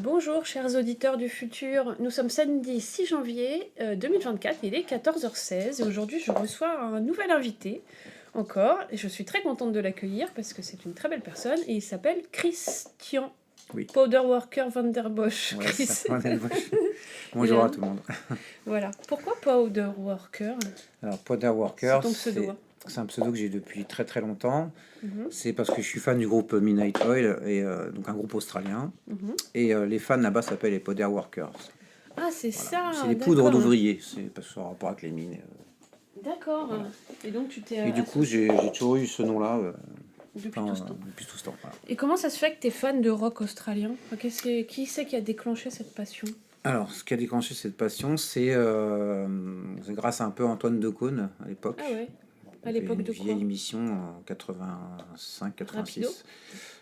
Bonjour chers auditeurs du futur, nous sommes samedi 6 janvier 2024, il est 14h16 et aujourd'hui je reçois un nouvel invité encore et je suis très contente de l'accueillir parce que c'est une très belle personne et il s'appelle Christian Oui, Powderworker van der Bosch. voilà, c'est Chris. ça. Il a Bonjour un à nom. tout le monde. Voilà. Pourquoi Powderworker? Alors, Powder C'est Workers, ton pseudo. c'est un pseudo que j'ai depuis très très longtemps. Mhm, C'est parce que je suis fan du groupe Midnight Oil, et donc un groupe australien. mhm. Et les fans là-bas s'appellent les Powder Workers. Ah c'est Voilà. ça, C'est les poudres d'accord. d'ouvriers, c'est parce que ça a rapport avec les mines. D'accord. Voilà. Et donc tu t'es Et du coup, associé j'ai toujours eu ce nom-là depuis tout ce temps. depuis tout ce temps. Voilà. Et comment ça se fait que tu es fan de rock australien? Qui c'est qui a déclenché cette passion? Alors, ce qui a déclenché cette passion, c'est grâce à un peu Antoine Decaune à l'époque. Ah ouais. À Il y avait l'époque une de quoi? vieille émission en 85, Rapido? 86.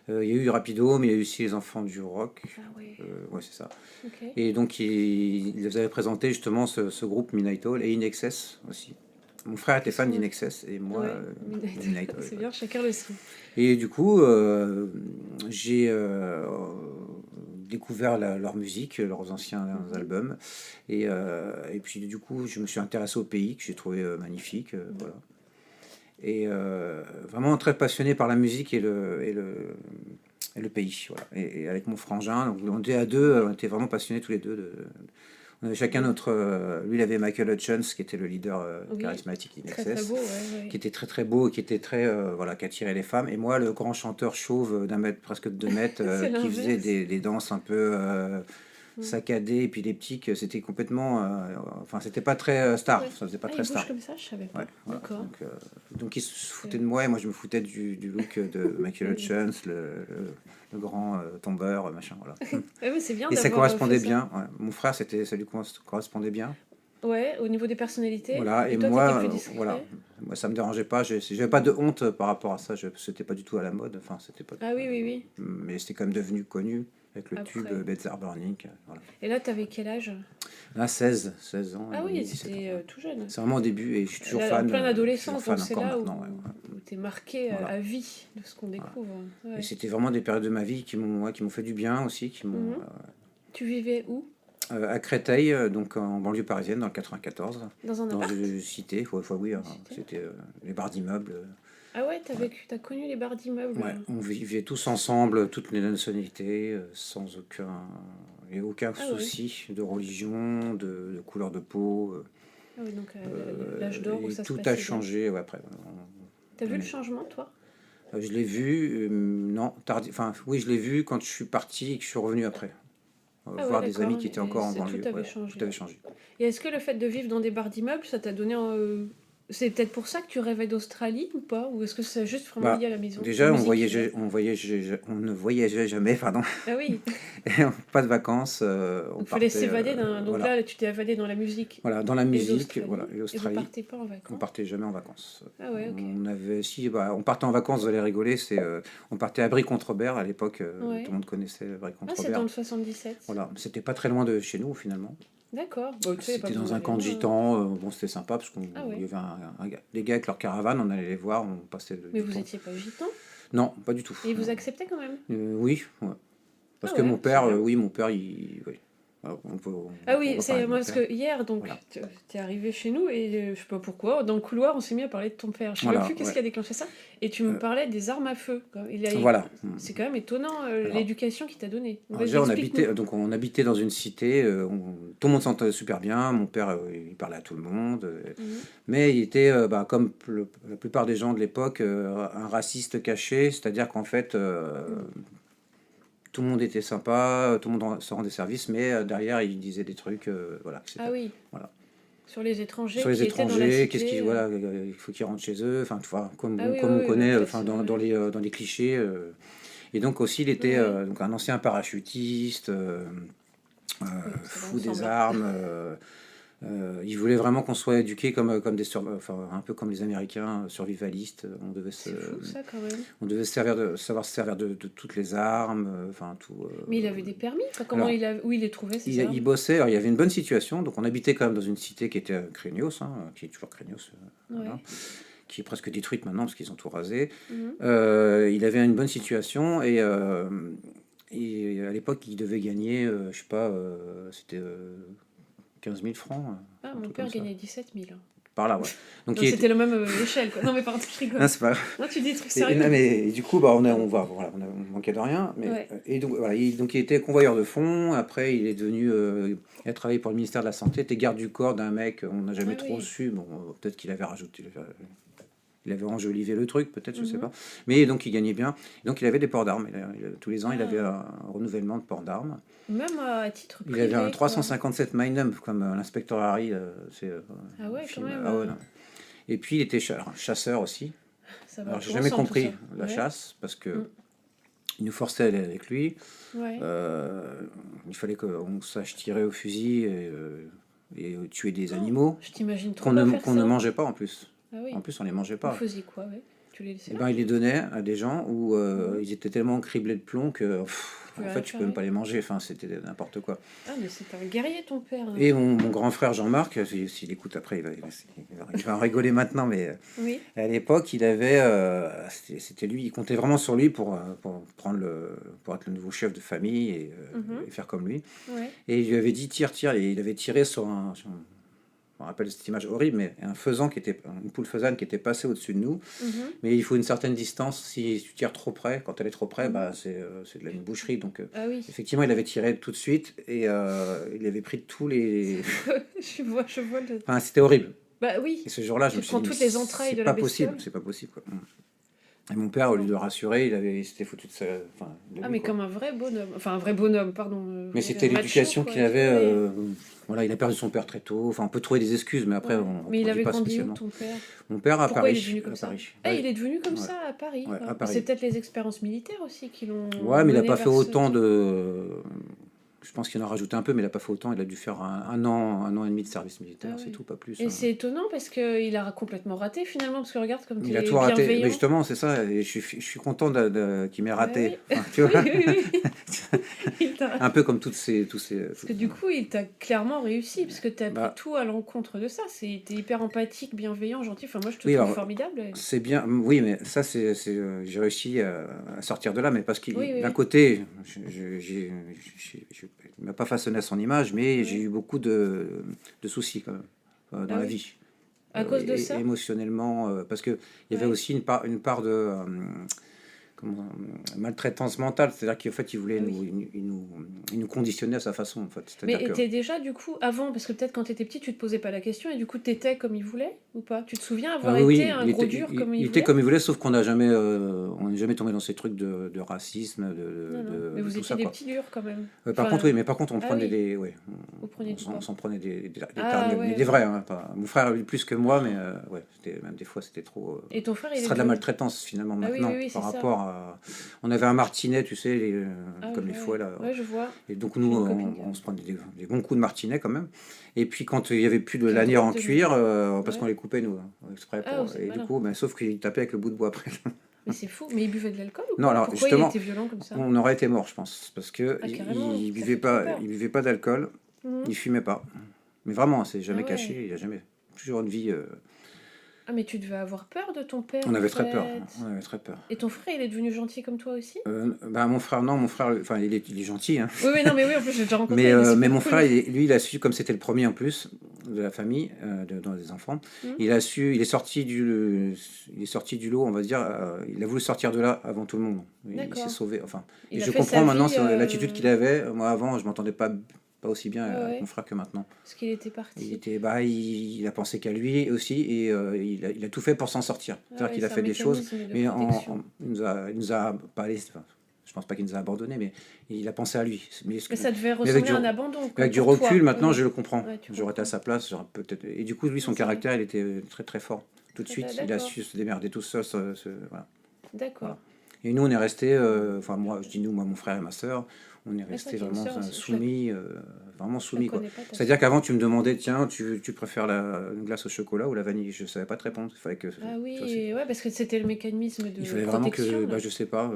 Il y a eu Rapido, mais il y a eu aussi Les Enfants du Rock. Ah ouais. Ouais, c'est ça. Ok. Et donc, ils avaient présenté justement ce groupe Midnight Oil et In Excess aussi. Mon frère était fan d'In Excess et moi, Ouais. Midnight Oil. C'est bien, chacun le sien. Et du coup, j'ai découvert leur musique, leurs anciens albums. Et puis, du coup, je me suis intéressé au pays, que j'ai trouvé magnifique. Voilà. Et vraiment très passionné par la musique et le pays. Voilà. Et avec mon frangin, donc on était à deux, on était vraiment passionnés tous les deux. On avait chacun notre. Lui, il avait Michael Hutchence, qui était le leader Oui. charismatique Très très d'In-Excess, beau, ouais. qui était très très beau, qui était très. Voilà, qui attirait les femmes. Et moi, le grand chanteur chauve d'un mètre, presque de 2 mètres, C'est qui faisait l'inverse. des danses un peu saccadées, épileptiques. C'était complètement. Enfin, c'était pas très star, Ouais. ça faisait pas Ah, très il bouge star. comme ça, je savais pas. Ouais, voilà. D'accord. Donc il se foutait de moi et moi je me foutais du look de Michael Hutchence, le grand tombeur, machin, voilà. Ouais, mais c'est bien Et ça d'avoir correspondait fait ça. bien. Ouais. Mon frère, ça lui correspondait bien. Ouais, au niveau des personnalités. Voilà. Et Et toi, t'étais moi, plus voilà. discret. Moi, ça me dérangeait pas. J'avais pas de honte par rapport à ça. C'était pas du tout à la mode. Enfin, c'était pas. Ah oui. Mais c'était quand même devenu connu avec le tube Après. Better Burning. Voilà. Et là, t'avais quel âge? Là, 16 ans. Ah Et oui, demi, 17 ans. c'était Ouais. tout jeune. C'est vraiment au début et je suis toujours Là, fan. en pleine Je suis toujours adolescence, donc fan c'est encore là où, maintenant. Ouais, ouais. où t'es marqué Voilà. à vie de ce qu'on Voilà. découvre. Ouais. Et c'était vraiment des périodes de ma vie qui m'ont fait du bien aussi, Mhm. Tu vivais où? à Créteil, donc en banlieue parisienne, dans le 94, Dans un dans appart? une cité, oui, hein, Cité? c'était les bars d'immeubles. Ah ouais, t'as connu les bars d'immeubles. Ouais, on vivait tous ensemble, toutes les nationalités, sans aucun Ah ouais. souci de religion, de couleur de peau. Ah oui, donc l'âge d'or où Et ça se tout passait a bien. changé ouais, après. T'as vu le changement, toi? Je l'ai vu, non, enfin oui, je l'ai vu quand je suis parti et que je suis revenu après. Ah ouais, Voir des amis d'accord. qui étaient Et encore en tout banlieue. avait Ouais, changé. tout avait changé. Et est-ce que le fait de vivre dans des bars d'immeubles, ça t'a donné... C'est peut-être pour ça que tu rêvais d'Australie ou pas? Ou est-ce que c'est juste vraiment Bah, lié à la maison? La déjà, musique, on ne voyageait jamais, pardon. Ah oui, Pas de vacances, on donc fallait partait. s'évader. Donc Voilà. là, tu t'es évadé dans la musique Voilà, dans la et musique, l'Australie. voilà, et Et vous l'Australie. partez pas en On vacances? partait jamais en vacances. Ah ouais, ok. On avait, si, on partait en vacances, vous allez rigoler, on partait à Brie-contre-Robert à l'époque, Ouais. tout le monde connaissait Ah, c'est Brie-contre-Robert. dans le 77. Voilà, c'était pas très loin de chez nous finalement. D'accord. Bon, tu sais, y a pas C'était dans besoin un d'aller camp de loin, hein. gitans, bon c'était sympa parce qu'il Ah ouais. y avait des gars avec leur caravane, on allait les voir, on passait Mais du vous temps. étiez pas gitan? Non, pas du tout. Et ils vous acceptaient quand même? Oui, ouais. Parce Ah que ouais, mon père, c'est bien. oui, mon père, oui. Alors, Ah on oui, va c'est parler de moi mon parce père. que hier, donc, Voilà. t'es arrivé chez nous et je sais pas pourquoi, dans le couloir, on s'est mis à parler de ton père. Je sais Voilà, même plus qu'est-ce ouais. qui a déclenché ça. Et tu me parlais des armes à feu, quoi. Voilà. C'est quand même étonnant Alors, l'éducation qu'il t'a donnée. alors Vas-y, déjà, explique-nous. on habitait dans une cité, tout le monde s'entendait super bien. Mon père, il parlait à tout le monde, Mhm. mais il était, comme la plupart des gens de l'époque, un raciste caché, c'est-à-dire qu'en fait, tout le monde était sympa, tout le monde se rendait service, mais derrière, il disait des trucs, voilà, Ah etc. oui, Voilà. sur les étrangers Sur les qui étaient dans la étrangers, qu'est-ce qui, cité. voilà, il faut qu'ils rentrent chez eux, enfin, tu vois, Ah oui, comme on oui, oui, connaît, bah, enfin, dans les clichés. Et donc aussi, il était ouais. donc un ancien parachutiste, Oui, ça va fou des ensemble. armes. Il voulait vraiment qu'on soit éduqués comme enfin, un peu comme les Américains, survivalistes. C'est fou ça quand même. On devait savoir se servir de toutes les armes, enfin tout. Mais il avait des permis? Enfin, Alors, où il les trouvait ces il armes? bossait. Alors, il y avait une bonne situation, donc on habitait quand même dans une cité qui était Craignos, hein, qui est toujours Craignos, voilà, Ouais. qui est presque détruite maintenant parce qu'ils ont tout rasé. Mhm. Il avait une bonne situation et Et à l'époque, il devait gagner, je sais pas, c'était 15 000 francs, Ah, un mon truc père comme ça. gagnait 17 000. Par là, ouais. Donc Non, il c'était était... la même échelle, quoi. Non, mais pardon, je rigole. Non, c'est pas... Non, tu dis des trucs Et, sérieux. non, mais, du coup, bah, Pardon. on manquait de rien. Mais, Ouais. et donc, voilà, donc, il était convoyeur de fonds. Après, il est devenu. Il a travaillé pour le ministère de la Santé. Il était garde du corps d'un mec. On n'a jamais Ah trop oui. su. Bon, peut-être qu'il avait rajouté. Il avait enjolivé le truc, peut-être, je sais Mhm. pas. Mais donc, il gagnait bien. Donc, il avait des ports d'armes. Tous les ans, il avait Ah. un renouvellement de ports d'armes. Même à titre Il avait un privé, quoi. 357 Magnum, comme l'inspecteur Harry. C'est Ah un ouais, quand film. même. Ah ouais, non. Et puis, il était chasseur aussi. Ça va Alors, j'ai tout jamais ensemble, tout compris ça. la Ouais. chasse, parce que Mm. il nous forçait à aller avec lui. Ouais. Il fallait qu'on sache tirer au fusil et tuer des Oh, animaux je t'imagine trop qu'on pas ne, faire qu'on ne ça. mangeait pas en plus. Ah oui. En plus, on les mangeait Vous pas. faisiez quoi, ouais? Tu les laissais Et là? ben, il les donnait à des gens où Mhm. ils étaient tellement criblés de plomb que Tu en pouvais fait, rien tu faire peux même avec. pas les manger. Enfin, c'était n'importe quoi. Ah, mais c'est un guerrier, ton père, hein. Et mon grand frère Jean-Marc, s'il écoute après, il va en rigoler maintenant, mais Oui. à l'époque, il avait, c'était lui, il comptait vraiment sur lui pour prendre pour être le nouveau chef de famille Mhm. et faire comme lui. Ouais. Et il lui avait dit tire, et il avait tiré je me rappelle cette image horrible, mais une poule faisane qui était passée au-dessus de nous. Mhm. Mais il faut une certaine distance. Si tu tires trop près, quand elle est trop près, Mhm. bah, c'est une boucherie. Donc Ah oui. effectivement, il avait tiré tout de suite et il avait pris tous les. Je vois le... Enfin, c'était horrible. Bah oui. Et ce jour-là, je Tu me suis prends dit, mais toutes les entrailles de c'est la pas possible, bestiole. c'est pas possible, quoi. Et mon père, au lieu Bon. de le rassurer, il s'était foutu de Ah, lui, mais quoi. comme un vrai bonhomme. Enfin, un vrai bonhomme, pardon. Mais Je veux c'était dire, macho, l'éducation quoi. qu'il avait. Ouais. Voilà, il a perdu son père très tôt. Enfin, on peut trouver des excuses, mais après, Ouais. on Mais il ne dit avait pas grandi où, spécialement. ton père? Mon père à Pourquoi il est Paris. devenu comme À ça? Paris. Ah, Ouais, il est devenu comme ouais, ça à Paris. ouais, Ah. à Mais c'est Paris. peut-être les expériences militaires aussi qui l'ont Ouais, mais il n'a mené pas fait vers ce autant type. de. Je pense qu'il en a rajouté un peu, mais il n'a pas fait autant. Il a dû faire un an et demi de service militaire, Ah c'est ouais. tout, pas plus. Et c'est étonnant parce qu'il a complètement raté finalement, parce que regarde comme Il a t'es tout raté. Mais bienveillant. justement, c'est ça. Et je suis content qu'il m'ait Bah raté. oui. Enfin, tu Oui, vois, oui, oui. Il t'a- un peu comme tous ces. Parce que du coup, il t'a clairement réussi, parce que t'as pris Bah, tout à l'encontre de ça. T'es hyper empathique, bienveillant, gentil. Enfin, moi, je te oui, trouve alors, formidable. c'est bien. Oui, mais ça, j'ai réussi à sortir de là. Mais parce Oui, qu'il, oui, d'un oui. côté, il m'a pas façonné à son image, mais j'ai Ouais. eu beaucoup de soucis quand même dans Ah la oui. vie. À cause de ça? Émotionnellement, parce qu'il y avait Ouais. aussi une part de maltraitance mentale, c'est-à-dire qu'en fait, il voulait Ah oui. il nous conditionnait à sa façon, en fait. C'est-à-dire Mais que, t'es déjà, du coup, avant, parce que peut-être quand t'étais petit, tu te posais pas la question, et du coup, t'étais comme il voulait, ou pas? Tu te souviens ah avoir oui, été oui, un gros dur comme il il était voulait? comme il voulait, sauf qu'on on n'est jamais tombé dans ces trucs de racisme, Non, non. Mais de vous tout étiez ça, des quoi. petits durs quand même. Par contre, Enfin, oui, mais par contre, on ah prenait oui, ouais, vous preniez du on poids. s'en prenait des Ah tartes, mais ouais, des ouais. vrais, hein, pas, mon frère, lui, plus que moi, mais ouais, même des fois, c'était trop. Et ton frère, Ce il est serait de la devenu... maltraitance, finalement, Ah oui, oui, maintenant, oui, c'est par ça. rapport à. On avait un martinet, tu sais, Ah comme les fouets, ouais, là. ouais, je vois. Et donc, J'ai nous, une copine qui a... on se prenait des bons coups de martinet, quand même. Et puis, quand il y avait plus de Quelle lanières drôle en de cuir, vie. parce qu'on Ouais. les coupait, nous, hein, exprès Ah, pour. vous êtes Et du malin. coup, ben, sauf qu'il tapait avec le bout de bois après. Mais c'est fou. Mais il buvait de l'alcool ou Non, quoi? alors, Pourquoi il justement, était violent comme ça? on aurait été mort, je pense, parce que Ah, carrément, il ça buvait fait trop pas, peur. il buvait pas d'alcool, Mhm. il fumait pas. Mais vraiment, c'est Ah jamais ouais. caché, il a jamais toujours une vie. Ah, mais tu devais avoir peur de ton père, On en avait très peur, fait. on avait très peur. Et ton frère, il est devenu gentil comme toi aussi? Bah, mon frère, non, mon frère, enfin, il est gentil, hein. Oui, oui, non, mais oui, en plus, j'ai déjà rencontré, il est Mais super mon cool. frère, lui, il a su, comme c'était le premier en plus de la famille, dans les enfants, Mhm. il est sorti du lot, on va dire, il a voulu sortir de là avant tout le monde. Il s'est D'accord. sauvé, enfin. Et Il a je fait sa comprends maintenant vie... l'attitude qu'il avait. Moi, avant, je m'entendais pas aussi bien Ouais, avec ouais. mon frère que maintenant. Parce qu'il était Il parti. était, bah, il a pensé qu'à lui aussi, et il a tout fait pour s'en sortir. Ah C'est-à-dire ouais, qu'il a c'est un fait des choses, mécanisme de mais protection. il nous a pas laissé, enfin, je pense pas qu'il nous a abandonnés, mais il a pensé à lui. Mais ça devait Mais avec ressembler à un abandon, comme avec du pour toi. recul, maintenant, Oui. je le comprends. Ouais, tu J'aurais été à comprends. sa place, j'aurais peut-être. Et du coup, lui, son Ah, c'est vrai. caractère, il était très très fort. Tout de Ah, suite, bah, il a d'accord. su se démerder tout seul. Voilà. D'accord. Voilà. Et nous, on est restés, enfin, moi, je dis nous, moi, mon frère et ma sœur, on est Ah, ça, restés t'as une vraiment sœur aussi. soumis, vraiment Je la soumis, quoi. connais pas, ta C'est-à-dire sœur. qu'avant, tu me demandais, tiens, tu préfères une glace au chocolat ou la vanille? Je savais pas te répondre. Il fallait que, Ah tu vois, oui, ouais, parce que c'était le mécanisme il de fallait vraiment protection, que, là. bah, je sais pas.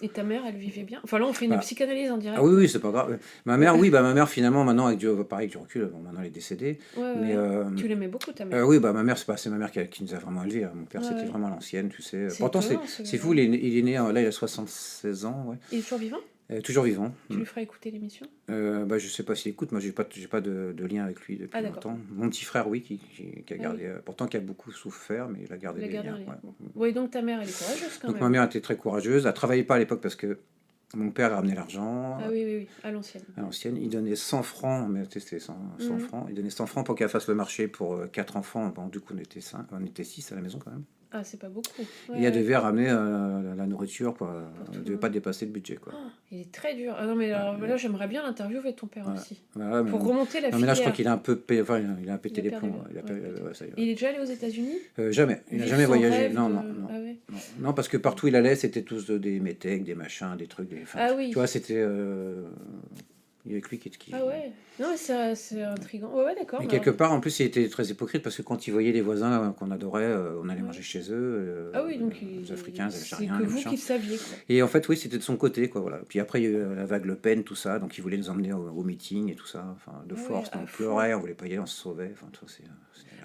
Et ta mère, elle vivait bien? Enfin, là, on fait une Bah, psychanalyse en ah direct, oui, là. oui, c'est pas grave. Ma mère, oui, bah ma mère finalement maintenant pareil, avec du recul, bon, maintenant elle est décédée, Ouais, mais ouais. Tu l'aimais beaucoup, ta mère? oui, bah ma mère, c'est ma mère qui nous a vraiment élevés, hein. Mon père, Ouais, c'était ouais. vraiment l'ancienne, tu sais. C'est Pourtant, étonnant, c'est celui-là. fou, il est né, là, il a 76 ans, ouais. Il est toujours vivant? Toujours vivant. Tu lui feras écouter l'émission? Bah, je sais pas s'il écoute, moi j'ai pas de lien avec lui depuis Ah, d'accord. longtemps. Mon petit frère, oui, qui a Ah gardé, pourtant qui a beaucoup souffert, mais il a gardé Il a des gardé liens. un lien. Ouais. Bon. Oui, donc ta mère, elle est courageuse quand Donc même. ma mère était très courageuse, elle travaillait pas à l'époque parce que mon père a ramené l'argent Ah oui, oui, oui, à l'ancienne. à l'ancienne. Il donnait 100 francs, mais c'était 100 Mhm. francs. Il donnait 100 francs pour qu'elle fasse le marché pour 4 enfants. Bon, du coup, on était 6 à la maison quand même. Ah, c'est pas beaucoup. Et elle devait ramener la nourriture, quoi. Pour tout Elle le devait monde. pas dépasser le budget, quoi. Oh, il est très dur. Ah non, mais alors, Ouais. là, j'aimerais bien l'interviewer, ton père Ouais. aussi. Ouais, mais Pour bon. remonter la Non, mais là, je crois filière. qu'il a un peu, enfin, il a pété Il a les perdu, plombs. Il a ouais, perdu- peut-être. ouais, ça y est. Il est déjà allé aux États-Unis? Jamais. Il n'a Vivre jamais son voyagé. rêve Non, de- non, non. Ah ouais. Non, parce que partout où il allait, c'était tous des métèques, des machins, des trucs. Enfin, Ah oui. Tu vois, c'était. Il y avait que lui qui. Ah ouais. Non, mais c'est intriguant. Ouais, ouais, d'accord. Et mais quelque alors- part, en plus, il était très hypocrite parce que quand il voyait les voisins qu'on adorait, on allait Ouais. manger chez eux. Ah oui, donc les Africains, les c'est Algériens, que les vous machins. qui le saviez, quoi. Et en fait, oui, c'était de son côté, quoi, voilà. Puis après, il y a eu la vague Le Pen, tout ça, donc il voulait nous emmener au meeting et tout ça, enfin, de Ah ouais, force, à on fond. pleurait, on voulait pas y aller, on se sauvait, enfin, tout ça, c'était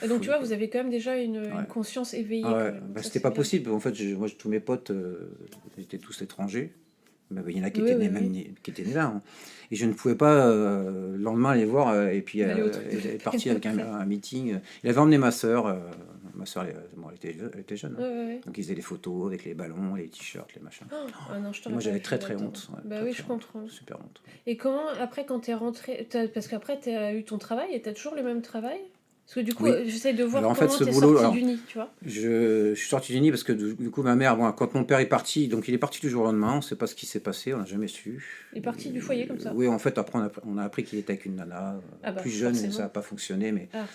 la Et donc, tu vois, folie, vous avez quand même déjà une Ouais. conscience éveillée. quoi. Ah ouais, quand même. bah, Ça, c'était c'est pas bien. possible, en fait, moi, tous mes potes, ils étaient tous étrangers. Mais il y en a qui Oui, étaient oui, nés, oui. même qui étaient nés là. Hein. Et je ne pouvais pas le lendemain aller voir et puis Aller au truc de elle est partie avec après. un meeting. Il avait emmené ma sœur. Ma sœur, bon, elle était jeune. Hein. Ouais, ouais, ouais. Donc ils faisaient des photos avec les ballons, les t-shirts, les machins. Oh, ah non, je t'aurais Moi pas j'avais fait très très là-dedans. honte. Ouais, Bah très, oui, très je honte. comprends. Super honte. Et comment, après, quand t'es rentré, parce qu'après, t'as eu ton travail et t'as toujours le même travail? Parce que du coup, Oui. j'essaie de voir Alors, en fait, comment ce t'es boulot, sorti alors, du nid, tu vois. Je suis sorti du nid parce que du coup ma mère, bon, quand mon père est parti, donc il est parti du jour au lendemain, on ne sait pas ce qui s'est passé, on n'a jamais su. Il est parti du foyer comme ça. Oui, en fait, après on a appris qu'il était avec une nana, Ah bah, plus jeune, forcément. ça n'a pas fonctionné, mais... Ah.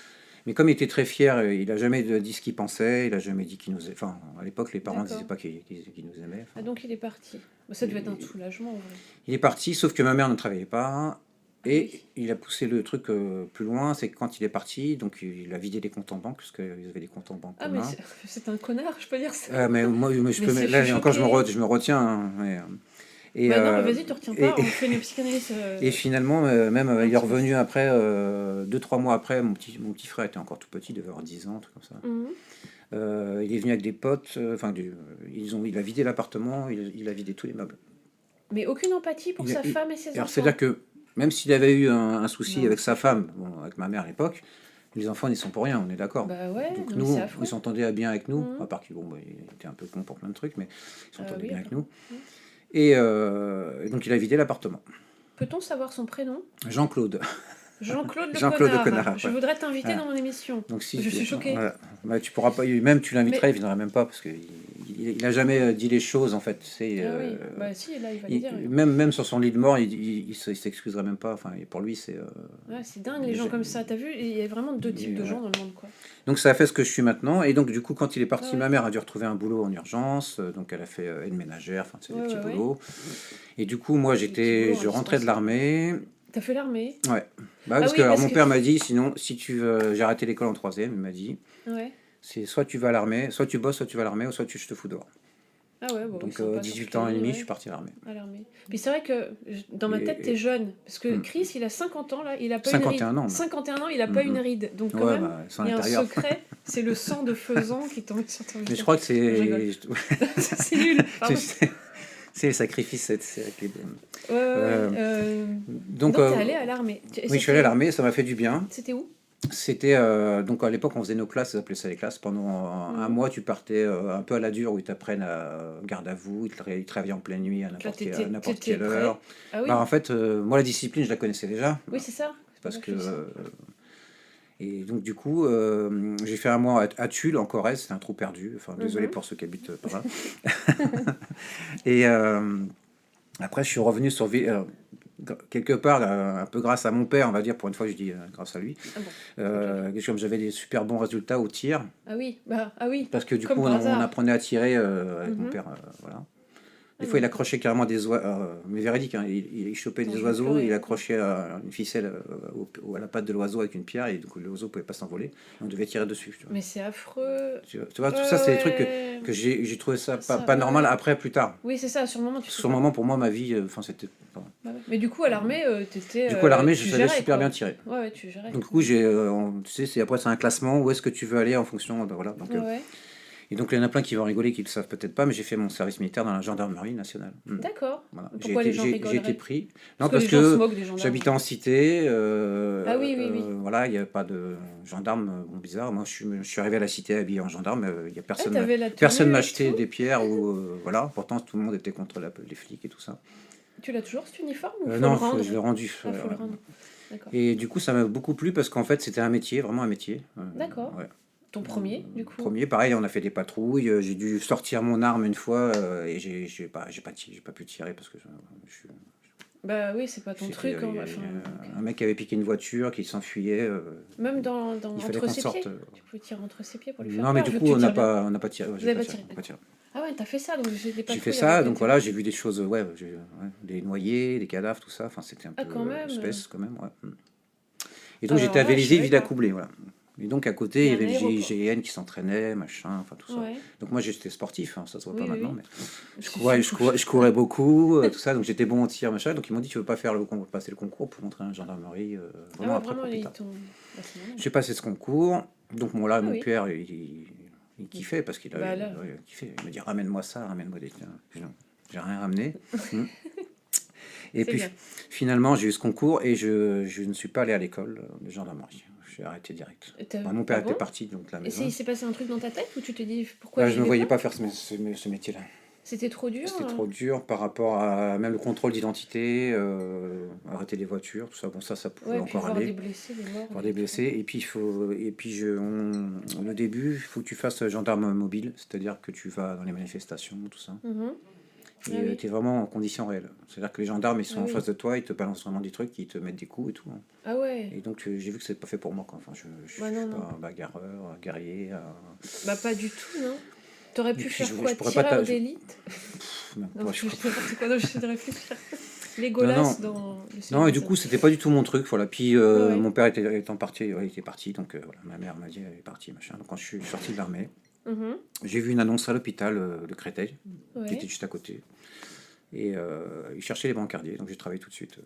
Mais comme il était très fier, il a jamais dit ce qu'il pensait, il a jamais dit qu'il nous aimait. Enfin, à l'époque, les parents ne D'accord. disaient pas qu'il nous aimait. Enfin, Ah, donc il est parti. Bah, ça devait être un soulagement, en vrai. il est parti, sauf que ma mère ne travaillait pas. Et Oui. il a poussé le truc plus loin, c'est que quand il est parti, donc il a vidé des comptes en banque, parce qu'ils avaient des comptes en banque Ah, mais communs. c'est un connard, je peux dire ça. Mais moi, je Mais peux, c'est- là je suis encore, choquée. je me retiens. Hein, et, Bah non, mais vas-y, te retiens pas, et- on fait une psychanalyse. Et finalement, même un il est petit peu. revenu après, 2-3 mois après, mon petit frère était encore tout petit, il devait avoir 10 ans, un truc comme ça. Mhm. Il est venu avec des potes, il a vidé l'appartement, il a vidé tous les meubles. Mais aucune empathie pour sa femme et ses Alors enfants. c'est-à-dire que même s'il avait eu un souci Non, avec c'est sa femme, bon, avec ma mère à l'époque, les enfants n'y sont pour rien, on est d'accord. Bah ouais, Donc non, mais nous, c'est affreux. ils s'entendaient bien avec nous, Mhm. à part qu'il il était un peu con pour plein de trucs, mais ils s'entendaient oui, bien avec apparemment. nous. Et donc il a vidé l'appartement. Peut-on savoir son prénom? Jean-Claude. Jean-Claude le Jean-Claude le connard. connard, Je ouais. voudrais t'inviter Ah. dans mon émission. Donc si Je suis choquée. voilà. Bah, tu pourras pas, même tu l'inviterais, il viendrait même pas parce que il a jamais dit les choses en fait. C'est Ah oui, bah si, là il va les dire. même sur son lit de mort, il s'excuserait même pas. Enfin, pour lui, c'est. Ouais, c'est dingue les gens comme ça. T'as vu, il y a vraiment deux types de ouais. gens dans le monde, quoi. Donc ça a fait ce que je suis maintenant. Et donc du coup, quand il est parti, Ah ouais. ma mère a dû retrouver un boulot en urgence. Donc elle a fait aide ménagère, enfin c'est des Ouais, petits ouais, boulots. Et du coup, moi Des petits boulots, je hein, rentrais c'est de pas l'armée. T'as fait l'armée? Ouais. Bah, parce oui, que alors, parce mon que- père m'a dit, sinon, si tu veux, j'ai arrêté l'école en troisième, il m'a dit, Ouais. c'est soit tu vas à l'armée, soit tu bosses, soit tu vas à l'armée, ou soit je te fous dehors. Ah ouais, bon, Donc sympa, 18 ans et demi, ouais, je suis parti à l'armée. à l'armée. Puis c'est vrai que dans ma Et- tête, t'es jeune. Parce que Hmm. Chris, il a 50 ans là, il a pas 51 une ride. ans, bah. 51 ans, il a pas Mhm. une ride. Donc quand Ouais, même, bah, son il y a un intérieur. secret, c'est le sang de faisan qui tombe sur ton Mais visage. je crois que Je rigole. C'est nul. Pardon. c'est le sacrifice, c'est avec les... Ouais, ouais, Euh, Donc Donc, t'es allé à l'armée. oui, je suis allé à l'armée, ça m'a fait du bien. C'était où? C'était donc à l'époque on faisait nos classes, ils appelaient ça les classes. Pendant un mois, tu partais un peu à la dure où ils t'apprennent à garde à vous, ils travaillaient en pleine nuit à n'importe t'étais quelle heure. prêt. Ah oui, Bah, en fait, moi la discipline, je la connaissais déjà. oui c'est ça. Parce que Je sais. et donc du coup j'ai fait un mois à Tulle en Corrèze, c'est un trou perdu, enfin désolé Mhm. pour ceux qui habitent par là. Et après je suis revenu sur quelque part un peu grâce à mon père, on va dire, pour une fois je dis grâce à lui, Ah bon. comme j'avais des super bons résultats au tir, Ah oui, bah ah oui. parce que du Comme coup par on hasard. apprenait à tirer avec mon Mhm. père, voilà. Des Ah fois, oui. il accrochait carrément des oiseaux, mais véridique, hein, il chopait Non, des je vais oiseaux, pleurer. il accrochait une ficelle à la patte de l'oiseau avec une pierre, et du coup, l'oiseau pouvait pas s'envoler, on devait tirer dessus. Tu vois, Mais c'est affreux. tu vois, tout ça, c'est des trucs Ouais. que j'ai trouvé ça Ça, pas normal ouais. après, plus tard. Oui, c'est ça, sur le moment tu sais Sur le pas. moment, pour moi, ma vie, enfin, c'était. Enfin, Bah ouais. Mais du coup, à l'armée, t'étais. du coup, à l'armée, tu je savais gérais, super quoi. bien tirer. Ouais, ouais, tu gérais. Donc, du coup, tu sais, après, c'est un classement, où est-ce que tu veux aller en fonction de. Voilà. Donc, Ouais, ouais. Et donc, il y en a plein qui vont rigoler, qui ne le savent peut-être pas, mais j'ai fait mon service militaire dans la gendarmerie nationale. D'accord. Voilà. Pourquoi les gens J'ai rigoleraient? été pris. Parce Non, que parce les gens se que moquent des gendarmes. j'habitais en cité. Ah oui, oui, oui. Voilà, il n'y avait pas de gendarme. Bon, bizarre. Moi, je suis arrivé à la cité habillé en gendarme. Il y a Ah, personne. t'avais la Personne tenue m'a et acheté tout? des pierres. Ou, voilà. Pourtant, tout le monde était contre les flics et tout ça. Tu l'as toujours cet uniforme ou faut Non, le rendre? je l'ai rendu. Ah, faut le rendre. D'accord. Et du coup, ça m'a beaucoup plu parce qu'en fait, c'était un métier, vraiment un métier. D'accord. Ouais. Ton premier, du coup? Premier, pareil, on a fait des patrouilles. J'ai dû sortir mon arme une fois et j'ai pas pu tirer parce que je- Bah oui, c'est pas ton c'était, truc. Hein, il y a enfin, un mec qui avait piqué une voiture, qui s'enfuyait. même Il fallait entre qu'on ses sorte. pieds. Tu pouvais tirer entre ses pieds pour lui faire Non, mais peur. du Je- coup, tu on n'a tires bien. pas tiré. Ouais, Vous avez pas j'ai tiré. pas tiré. Ah ouais, t'as fait ça, donc j'ai des J'ai patrouilles fait avec ça, des donc voilà, terroristes. j'ai vu des choses, ouais, des noyés, des cadavres, tout ça. Enfin, c'était un Ah, peu quand même. espèce quand même. Ouais. Et donc Alors j'étais à là, je Vélizy, savais Villa pas. Coublé, voilà. Et donc à Il côté, y il y a un avait le aéroport. GIGN qui s'entraînait, machin, enfin tout ça. Ouais. Donc moi j'étais sportif, hein, ça se voit Oui, pas oui, maintenant, oui. mais Je je courais beaucoup, tout ça, donc j'étais bon en tir, machin. Donc ils m'ont dit tu veux pas faire passer le concours pour entrer en gendarmerie, Ah vraiment ouais, après vraiment, pour plus ils tard. t'ont. Bah, c'est normal. J'ai passé ce concours, donc bon là Ah mon oui. père il kiffait parce qu'il Bah avait là. ouais, il kiffait. Il me dit ramène-moi ça, ramène-moi des. J'ai rien ramené. Mm. Et C'est puis bien. finalement j'ai eu ce concours et je ne suis pas allé à l'école de gendarmerie. J'ai arrêté direct. Mon père Ah était bon? parti donc de la Et maison. il s'est passé un truc dans ta tête où tu te dis pourquoi Là, j'y je ne vais voyais pas? pas faire ce métier-là. C'était trop dur. C'était trop dur par rapport à même le contrôle d'identité, arrêter les voitures, tout ça. Bon, ça pouvait Ouais, puis encore voir des aller. blessés, des morts. Voir des blessés. Et puis, le début, il faut que tu fasses gendarme mobile, c'est-à-dire que tu vas dans les manifestations, tout ça. Mhm. Et Ah oui. tu es vraiment en condition réelle. C'est-à-dire que les gendarmes, ils sont Ah en oui. face de toi, ils te balancent vraiment des trucs, ils te mettent des coups et tout. Hein. Ah ouais. Et donc, j'ai vu que c'est pas fait pour moi. Quoi. Enfin, je Bah suis non, non. pas un bagarreur, un guerrier. Bah pas du tout, non. T'aurais Et pu puis, faire quoi? je pourrais pas Tireur t'a- je- d'élite? non, Non, moi, je je- sais n'importe quoi, non, j'essaie de réfléchir. Les non, Golas non. dans le Seigneur Non, et des du coup, Anneaux. c'était pas du tout mon truc. Voilà. Puis, Ouais, ouais. mon père étant parti, il était parti. Donc, voilà, ma mère m'a dit, elle est partie, machin. Donc, quand je suis sorti de l'armée, Mhm. j'ai vu une annonce à l'hôpital de Créteil, qui Ouais. était juste à côté. Et ils cherchaient les brancardiers. Donc, j'ai travaillé tout de suite.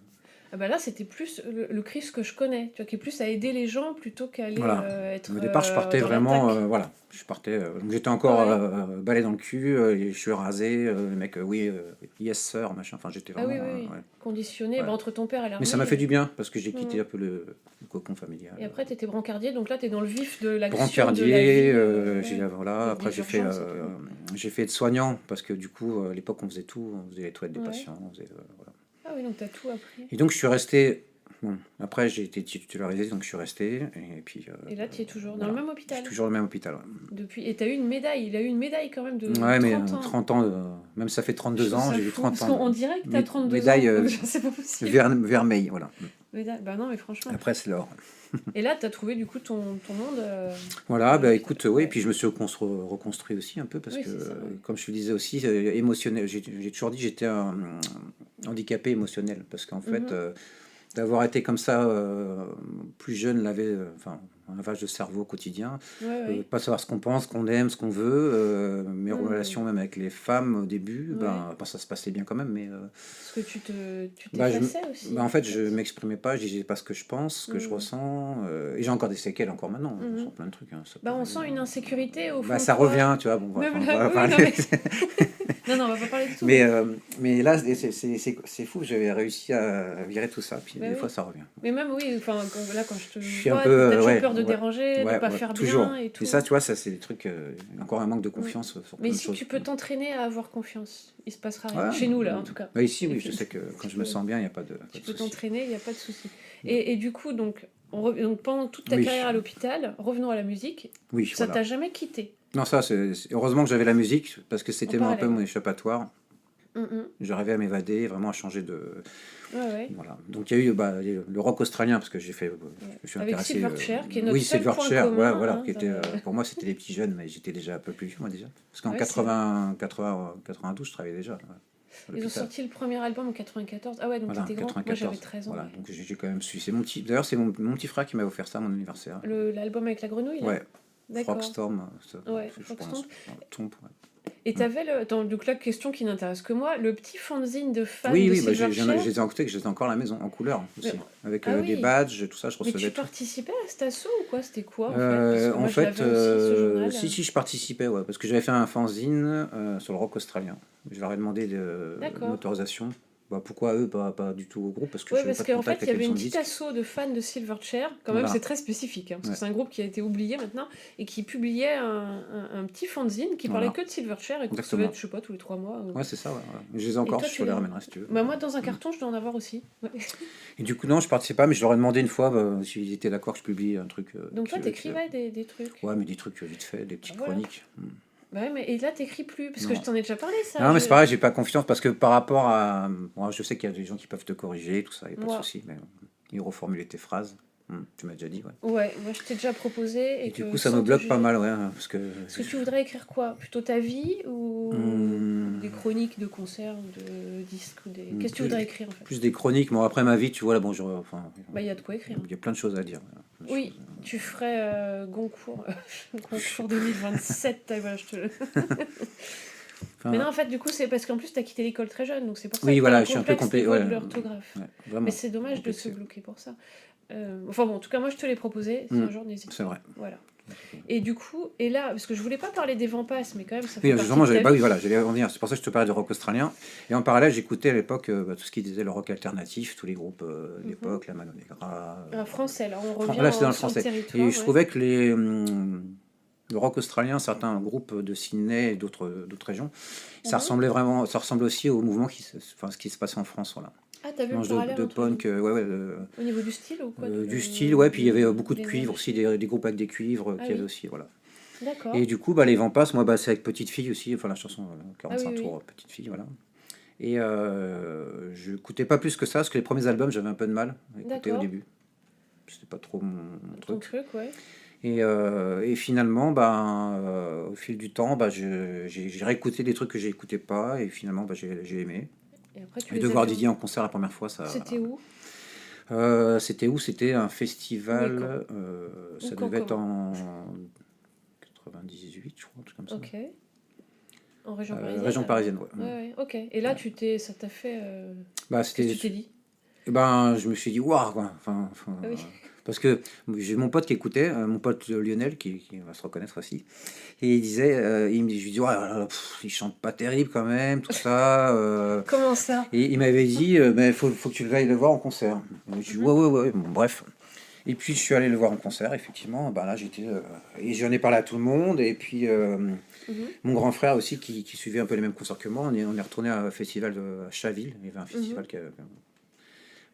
Ah bah là, c'était plus le Chris que je connais, tu vois, qui est plus à aider les gens plutôt qu'à aller Voilà. être Au départ, je partais dans vraiment, l'attaque. voilà, je partais, donc j'étais encore Ah ouais. balai dans le cul, et je suis rasé, le mec, oui, yes sir, machin, enfin j'étais Ah oui, vraiment, oui, oui. ouais. Conditionné, Ouais. bah, entre ton père et Mais ça m'a l'armée. fait du bien, parce que j'ai Mhm. quitté un peu le cocon familial. Et après, t'étais brancardier, donc là, t'es dans le vif de l'action, de la Brancardier, vie. voilà, après des urgences et tout. j'ai fait aide-soignant, parce que du coup, à l'époque, on faisait tout, on faisait les toilettes des Ouais. patients, on faisait, voilà. Ah oui, donc t'as tout appris. Et donc je suis resté, bon, après j'ai été titularisé, donc je suis resté, et puis... Et là, tu es toujours dans voilà. le même Je hôpital. suis toujours dans le même hôpital, ouais. Depuis... Et t'as eu une médaille, il a eu une médaille quand même de Ouais, mais 30 ans. 30 ans, même ça fait Je 32 trouve ans, ça j'ai eu fou, 30 parce ans. qu'on dirait que t'as 32 Médaille ans. C'est pas possible. vermeil, voilà. Médaille. Bah non, mais franchement. Après, c'est l'or. Et là, t'as trouvé du coup ton monde. Voilà, Ouais, bah écoute, oui, ouais. et puis je me suis reconstruit aussi un peu, parce Oui, que, c'est ça, ouais. comme je te disais aussi, émotionnel, j'ai toujours dit que j'étais un handicapé émotionnel, parce qu'en fait, Mhm. d'avoir été comme ça, plus jeune, enfin, un lavage de cerveau quotidien, Ouais, ouais. pas savoir ce qu'on pense, qu'on aime, ce qu'on veut, mes Mhm. relations même avec les femmes au début, Ouais. ben, ça se passait bien quand même, mais Parce que tu bah, t'effaçais aussi. en fait, je m'exprimais pas, je disais pas ce que je pense, ce que je Mhm. ressens, et j'ai encore des séquelles encore maintenant, Mhm. sur plein de trucs. Hein, ça Bah, peut on arriver, sent une hein. insécurité au fond Bah, de ça toi. revient, tu vois, bon, Même on là, va oui, parler. non, mais... non, on va pas parler de tout. mais là, c'est fou, j'avais réussi à virer tout ça, puis Bah des oui. fois ça revient. Mais même, oui, enfin, là, quand je te Je suis un vois, peu, t'as toujours ouais, peur de ouais, déranger, de ouais, pas ouais, faire toujours. bien et tout. Et ça, tu vois, ça c'est des trucs, encore un manque de confiance sur Mais plein de si choses. tu peux t'entraîner à avoir confiance, il se passera rien. Ouais. Chez nous, là, en tout cas. Bah, ici, oui, Et je puis, sais que quand tu je me peux- sens bien, il n'y a pas de Tu pas de peux souci. t'entraîner, il n'y a pas de souci. Et du coup, donc, donc, pendant toute ta Oui. carrière à l'hôpital, revenons à la musique, Oui, ça voilà. t'a jamais quitté. Non, ça, heureusement que j'avais la musique, parce que c'était En un peu parallèle. mon échappatoire. J'arrivais à m'évader, vraiment à changer de... Ouais, ouais. Voilà. Donc il y a eu le rock australien, parce que j'ai fait... Je suis Avec intéressé... Silverchair, qui est notre oui, seul point Silverchair, commun, ouais, voilà. hein, Qui était, ça- pour moi, c'était les petits jeunes, mais j'étais déjà un peu plus vieux, moi, déjà. Parce qu'en Ouais, 92, je travaillais déjà. Ouais, à Ils ont l'hôpital. sorti le premier album en 94. Ah ouais, donc Voilà, t'étais grand. Moi 94. j'avais 13 ans. Voilà, Ouais. donc j'ai quand même su. C'est mon petit... D'ailleurs, c'est mon petit frère qui m'a offert ça à mon anniversaire. L'album avec la grenouille là Ouais, D'accord. Frogstorm, ça, Ouais, je Frogstorm. prononce. Tombe, ouais. Et t'avais donc la question qui n'intéresse que moi, le petit fanzine de fans Oui, de oui, bah, je Silverchair. les ai écoutés, que j'étais encore à la maison, en couleur aussi. Mais- Avec Ah des oui, badges, tout ça, je mais tu recevais tout. participais à cet assaut ou quoi? C'était quoi en fait? Parce que En moi je fait, l'avais aussi, ce journal. si, je participais, ouais, parce que j'avais fait un fanzine sur le rock australien. Je leur ai demandé une D'accord. autorisation. Bah, pourquoi eux, pas du tout au groupe, parce que Oui, je n'avais parce pas de qu'en fait, contact il y avec la avait maison une de petite disques. asso de fans de Silverchair. Quand même, c'est Voilà, très spécifique, parce que ouais, c'est un groupe qui a été oublié maintenant, et qui publiait un petit fanzine qui parlait voilà, que de Silverchair et qu'on recevait, exactement. je sais pas, tous les 3 mois. Ouais, c'est ça, ouais, ouais. Je les ai Et encore, toi, je tu te les les... ramènerai si tu veux. Bah, moi, dans un Mm. carton, je dois en avoir aussi. Ouais. Et du coup, non, je participais pas, mais je leur ai demandé une fois s'ils étaient d'accord que je publie un truc. Donc toi, t'écrivais des trucs. Ouais, mais des trucs vite fait, des Bah, petites voilà. chroniques. Mm. Bah ouais, mais et là, t'écris plus, parce que je Non. t'en ai déjà parlé, ça. Non, mais c'est pareil, j'ai pas confiance parce que par rapport à. Moi, je sais qu'il y a des gens qui peuvent te corriger, tout ça, il n'y a pas de Moi, souci, mais ils reformuler tes phrases. Tu m'as déjà dit, ouais. ouais, moi, je t'ai déjà proposé, Et et du que coup, ça me sans te bloque pas juger. mal, ouais, parce que. Est-ce que tu voudrais écrire quoi? Plutôt ta vie ou des Hum, chroniques de concerts, de disques ou des... Qu'est-ce que tu plus, voudrais écrire en fait? plus des chroniques, bon, après ma vie, tu vois, là, bon, Bah, il y a de quoi écrire. il y a plein de choses à dire. Plein de Oui, choses. tu ferais Goncourt, Goncourt 2027. Voilà, Enfin, Mais non, en fait, du coup, c'est parce qu'en plus, tu as quitté l'école très jeune, donc c'est pour ça oui, que tu as voilà, un je suis un peu complexe complet, niveau ouais, de l'orthographe. ouais, Mais vraiment c'est dommage de se complexé. bloquer pour ça. Enfin bon, en tout cas, moi, je te l'ai proposé, si un jour, n'hésite C'est pas. vrai. Voilà. Et du coup, et là, parce que je voulais pas parler des Vampas, mais quand même, ça Oui, fait partie justement, de ta bah oui, vie. voilà, j'allais revenir. C'est pour ça que je te parlais du rock australien. Et en parallèle, j'écoutais à l'époque tout ce qui disait le rock alternatif, tous les groupes Mhm. d'époque, la Mano Negra. Français, là, on revient Là, c'était dans le sur le français. Et territoire, je ouais. trouvais que le rock australien, certains groupes de Sydney et d'autres régions, Mhm. ça ressemble aussi au mouvement enfin, ce qui se passait en France, voilà. Ah, t'as vu le Mélange parallèle de entre les deux? punk, ouais, ouais, Au niveau du style ou quoi? du style, ouais, puis il y avait beaucoup de cuivres aussi, L'énergie? des groupes avec des cuivres Ah qui avaient oui, aussi, voilà. Et d'accord. du coup, bah, les Vampas, moi, bah, c'est avec Petite Fille aussi, enfin la chanson Ah oui, 45 oui, tours, Petite Fille, voilà. Et je n'écoutais pas plus que ça, parce que les premiers albums, j'avais un peu de mal à écouter au d'accord. début. C'était pas trop mon Ton truc. truc, ouais. Et finalement, ben, au fil du temps, bah, j'ai réécouté des trucs que j'écoutais pas, et finalement, bah, j'ai aimé. Et après, tu Et de les as voir vus. Didier en concert la première fois, C'était où? c'était où? C'était un Où et quand? festival, Où, ça quand, devait être comment? en 98, je crois, un truc comme ça. Ok. En région parisienne, Région alors? parisienne, ouais. Ouais, ouais, ok. Et là, Ouais. ça t'a fait... Bah, Qu'est-ce que c'était, tu t'es dit? eh ben, je me suis dit, waouh, quoi. Ah oui. Parce que j'ai mon pote qui écoutait, mon pote Lionel, qui va se reconnaître aussi, et il disait, je lui dis, ouais, il chante pas terrible quand même, tout ça. Comment ça? Et il m'avait dit, mais faut que tu ailles le voir en concert. Et je dis, Mhm, ouais, ouais, ouais, bon, bref. Et puis je suis allé le voir en concert, effectivement. Ben là, j'étais. Et j'en ai parlé à tout le monde. Et puis mhm, mon grand frère aussi, qui suivait un peu les mêmes concerts que moi, on est retourné à un festival à Chaville. Il y avait un mhm. festival